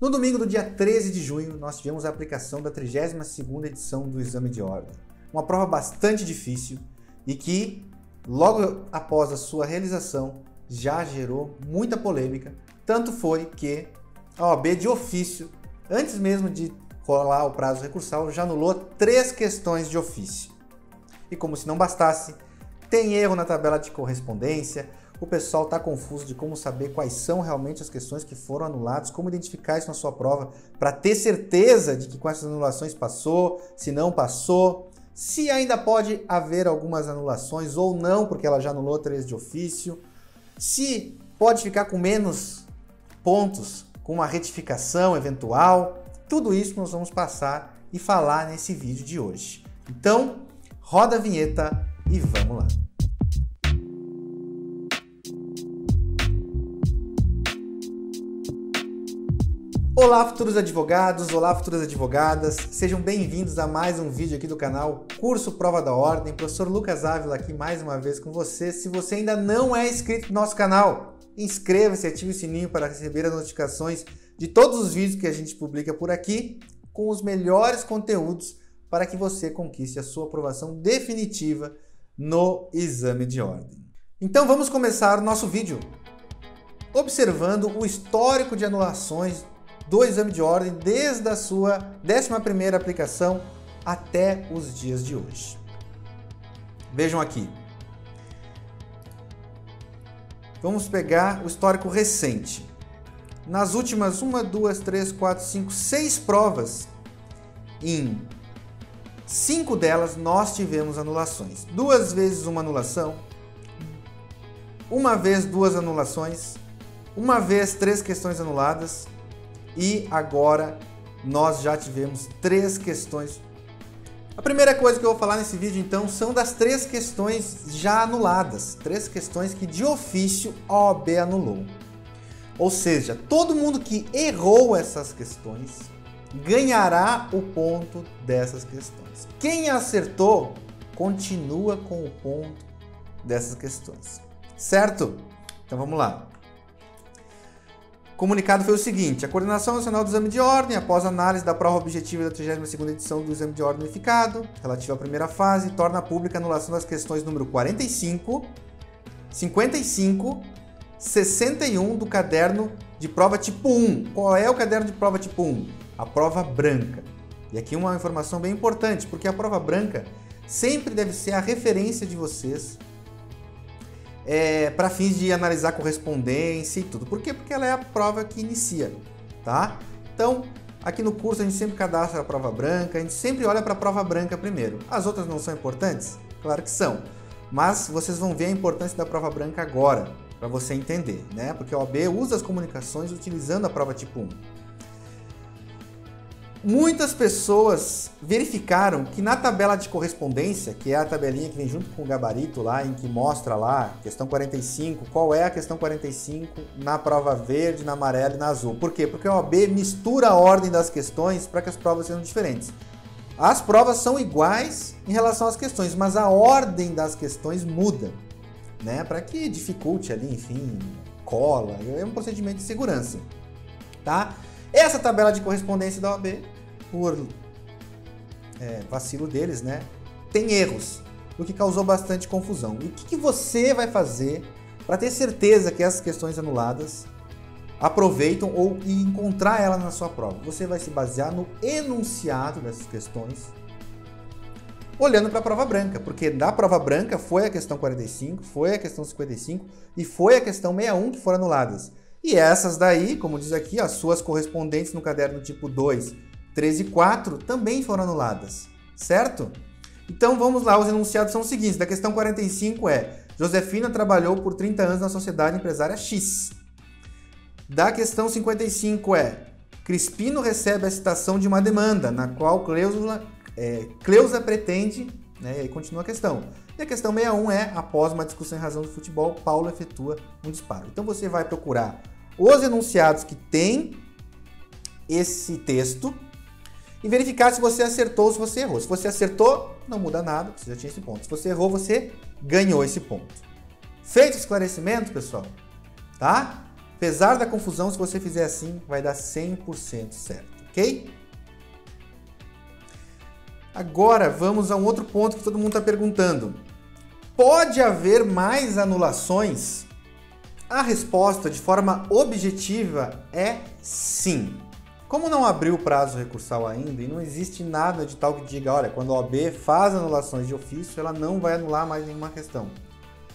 No domingo do dia 13 de junho, nós tivemos a aplicação da 32ª edição do Exame de Ordem. Uma prova bastante difícil e que, logo após a sua realização, já gerou muita polêmica. Tanto foi que a OAB, de ofício, antes mesmo de rolar o prazo recursal, já anulou 3 questões de ofício. E como se não bastasse, tem erro na tabela de correspondência, o pessoal está confuso de como saber quais são realmente as questões que foram anuladas, como identificar isso na sua prova, para ter certeza de que com essas anulações passou, se não passou, se ainda pode haver algumas anulações ou não, porque ela já anulou 3 de ofício, se pode ficar com menos pontos, com uma retificação eventual. Tudo isso nós vamos passar e falar nesse vídeo de hoje. Então, roda a vinheta e vamos lá. Olá, futuros advogados, olá, futuras advogadas, sejam bem-vindos a mais um vídeo aqui do canal Curso Prova da Ordem. Professor Lucas Ávila aqui mais uma vez com você. Se você ainda não é inscrito no nosso canal, inscreva-se e ative o sininho para receber as notificações de todos os vídeos que a gente publica por aqui, com os melhores conteúdos para que você conquiste a sua aprovação definitiva no exame de ordem. Então vamos começar o nosso vídeo observando o histórico de anulações do exame de ordem desde a sua 11ª aplicação até os dias de hoje. Vejam aqui. Vamos pegar o histórico recente. Nas últimas 6 provas, em 5 delas nós tivemos anulações. 2 vezes uma anulação, 1 vez 2 anulações, 1 vez 3 questões anuladas e agora nós já tivemos 3 questões. A primeira coisa que eu vou falar nesse vídeo então são das 3 questões já anuladas, 3 questões que de ofício a OAB anulou. Ou seja, todo mundo que errou essas questões ganhará o ponto dessas questões. Quem acertou continua com o ponto dessas questões. Certo? Então vamos lá. O comunicado foi o seguinte: a Coordenação Nacional do Exame de Ordem, após análise da prova objetiva da 32ª edição do Exame de Ordem Unificado, relativa à primeira fase, torna pública a anulação das questões número 45, 55, 61 do caderno de prova tipo 1. Qual é o caderno de prova tipo 1? A prova branca. E aqui uma informação bem importante, porque a prova branca sempre deve ser a referência de vocês para fins de analisar correspondência e tudo. Por quê? Porque ela é a prova que inicia, tá? Então, aqui no curso a gente sempre cadastra a prova branca, a gente sempre olha para a prova branca primeiro. As outras não são importantes? Claro que são. Mas vocês vão ver a importância da prova branca agora, para você entender, né? Porque a OAB usa as comunicações utilizando a prova tipo 1. Muitas pessoas verificaram que na tabela de correspondência, que é a tabelinha que vem junto com o gabarito lá, em que mostra lá, questão 45, qual é a questão 45 na prova verde, na amarela e na azul. Por quê? Porque a OAB mistura a ordem das questões para que as provas sejam diferentes. As provas são iguais em relação às questões, mas a ordem das questões muda, né? Para que dificulte ali, enfim, cola, é um procedimento de segurança, tá? Essa tabela de correspondência da OAB, por vacilo deles, né, tem erros, o que causou bastante confusão. E o que você vai fazer para ter certeza que essas questões anuladas aproveitam ou encontrar ela na sua prova? Você vai se basear no enunciado dessas questões, olhando para a prova branca, porque da prova branca foi a questão 45, foi a questão 55 e foi a questão 61 que foram anuladas. E essas daí, como diz aqui, as suas correspondentes no caderno tipo 2, 3 e 4 também foram anuladas, certo? Então vamos lá, os enunciados são os seguintes. Da questão 45 é: Josefina trabalhou por 30 anos na sociedade empresária X. Da questão 55 é: Crispino recebe a citação de uma demanda, na qual Cleusa pretende, né, e aí continua a questão. E a questão 61 é: após uma discussão em razão do futebol, Paulo efetua um disparo. Então você vai procurar os enunciados que tem esse texto e verificar se você acertou ou se você errou. Se você acertou, não muda nada, você já tinha esse ponto. Se você errou, você ganhou esse ponto. Feito o esclarecimento, pessoal, tá? Apesar da confusão, se você fizer assim, vai dar 100% certo, ok? Agora, vamos a um outro ponto que todo mundo está perguntando. Pode haver mais anulações? A resposta, de forma objetiva, é sim. Como não abriu o prazo recursal ainda e não existe nada no edital que diga, olha, quando a OAB faz anulações de ofício, ela não vai anular mais nenhuma questão.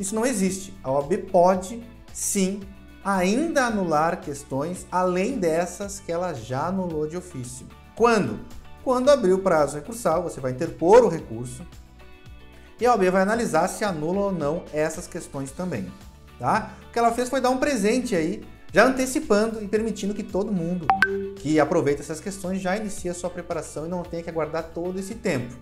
Isso não existe. A OAB pode, sim, ainda anular questões além dessas que ela já anulou de ofício. Quando? Quando abrir o prazo recursal, você vai interpor o recurso e a OAB vai analisar se anula ou não essas questões também. Tá? O que ela fez foi dar um presente aí, já antecipando e permitindo que todo mundo que aproveita essas questões já inicie a sua preparação e não tenha que aguardar todo esse tempo.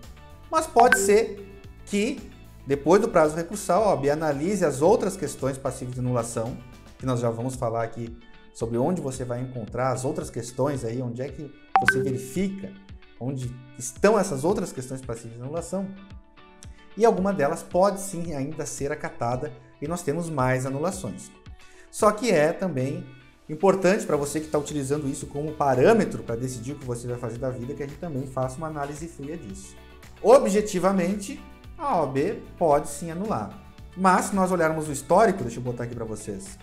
Mas pode ser que, depois do prazo recursal, a OAB analise as outras questões passíveis de anulação, que nós já vamos falar aqui sobre onde você vai encontrar as outras questões aí, onde é que você verifica onde estão essas outras questões passíveis de anulação. E alguma delas pode sim ainda ser acatada e nós temos mais anulações. Só que é também importante para você que está utilizando isso como parâmetro para decidir o que você vai fazer da vida, que a gente também faça uma análise fria disso. Objetivamente, a OAB pode sim anular. Mas se nós olharmos o histórico, deixa eu botar aqui para vocês,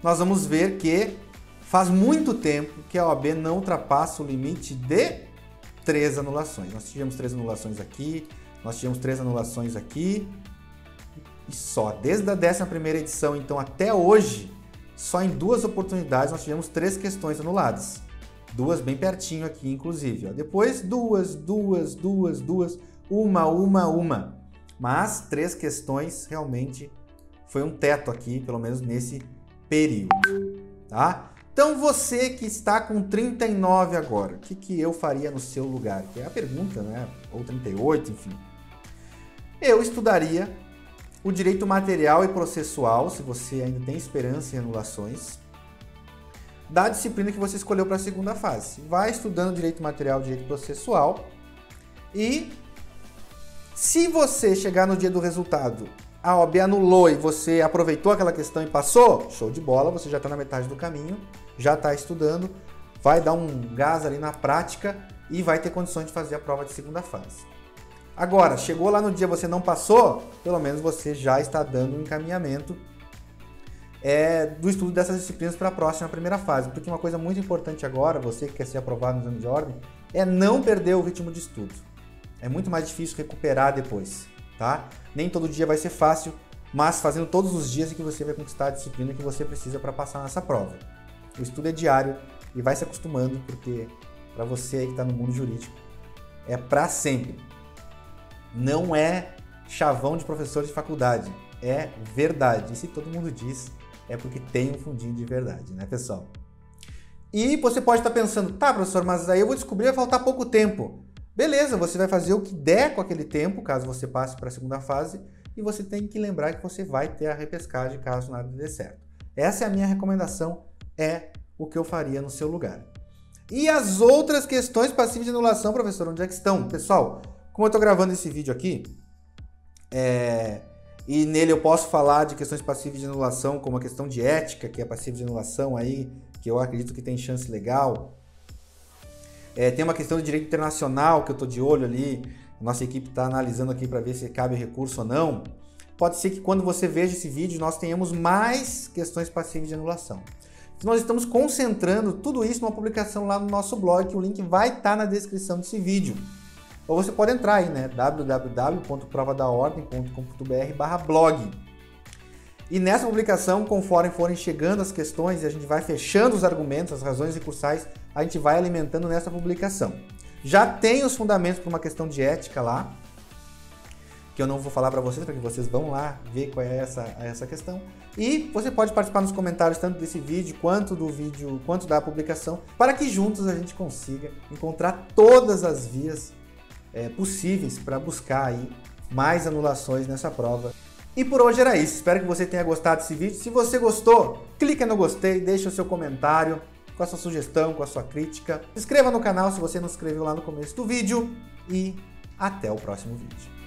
nós vamos ver que faz muito tempo que a OAB não ultrapassa o limite de 3 anulações. Nós tivemos 3 anulações aqui, nós tivemos 3 anulações aqui, e só. Desde a 11ª edição, então, até hoje, só em 2 oportunidades nós tivemos 3 questões anuladas. 2 bem pertinho aqui, inclusive. Ó. Depois, 2, uma. Mas 3 questões realmente foi um teto aqui, pelo menos nesse período. Tá? Então, você que está com 39 agora, o que eu faria no seu lugar? Que é a pergunta, né? Ou 38, enfim. Eu estudaria o direito material e processual, se você ainda tem esperança em anulações, da disciplina que você escolheu para a segunda fase. Vai estudando direito material e direito processual e se você chegar no dia do resultado, a OAB anulou e você aproveitou aquela questão e passou, show de bola, você já está na metade do caminho, já está estudando, vai dar um gás ali na prática e vai ter condições de fazer a prova de segunda fase. Agora, chegou lá no dia você não passou, pelo menos você já está dando um encaminhamento do estudo dessas disciplinas para a próxima primeira fase. Porque uma coisa muito importante agora, você que quer ser aprovado no exame de ordem, é não perder o ritmo de estudo. É muito mais difícil recuperar depois, tá? Nem todo dia vai ser fácil, mas fazendo todos os dias é que você vai conquistar a disciplina que você precisa para passar nessa prova. O estudo é diário e vai se acostumando, porque para você aí que está no mundo jurídico, é para sempre. Não é chavão de professor de faculdade, é verdade. E se todo mundo diz, é porque tem um fundinho de verdade, né, pessoal? E você pode estar pensando, tá, professor, mas aí eu vou descobrir, vai faltar pouco tempo. Beleza, você vai fazer o que der com aquele tempo, caso você passe para a segunda fase, e você tem que lembrar que você vai ter a repescagem caso nada dê certo. Essa é a minha recomendação, é o que eu faria no seu lugar. E as outras questões passíveis de anulação, professor, onde é que estão? Pessoal, como eu estou gravando esse vídeo aqui, e nele eu posso falar de questões passíveis de anulação, como a questão de ética, que é passível de anulação aí, que eu acredito que tem chance legal. Tem uma questão de direito internacional que eu estou de olho ali, nossa equipe está analisando aqui para ver se cabe recurso ou não. Pode ser que quando você veja esse vídeo nós tenhamos mais questões passíveis de anulação. Nós estamos concentrando tudo isso numa publicação lá no nosso blog, que o link vai estar na descrição desse vídeo. Ou você pode entrar aí, né? www.provadaordem.com.br/blog. E nessa publicação, conforme forem chegando as questões e a gente vai fechando os argumentos, as razões recursais, a gente vai alimentando nessa publicação. Já tem os fundamentos para uma questão de ética lá, que eu não vou falar para vocês, para que vocês vão lá ver qual é essa questão. E você pode participar nos comentários tanto desse vídeo, quanto da publicação, para que juntos a gente consiga encontrar todas as vias possíveis para buscar aí mais anulações nessa prova. E por hoje era isso. Espero que você tenha gostado desse vídeo. Se você gostou, clica no gostei, deixa o seu comentário com a sua sugestão, com a sua crítica. Se inscreva no canal se você não se inscreveu lá no começo do vídeo e até o próximo vídeo.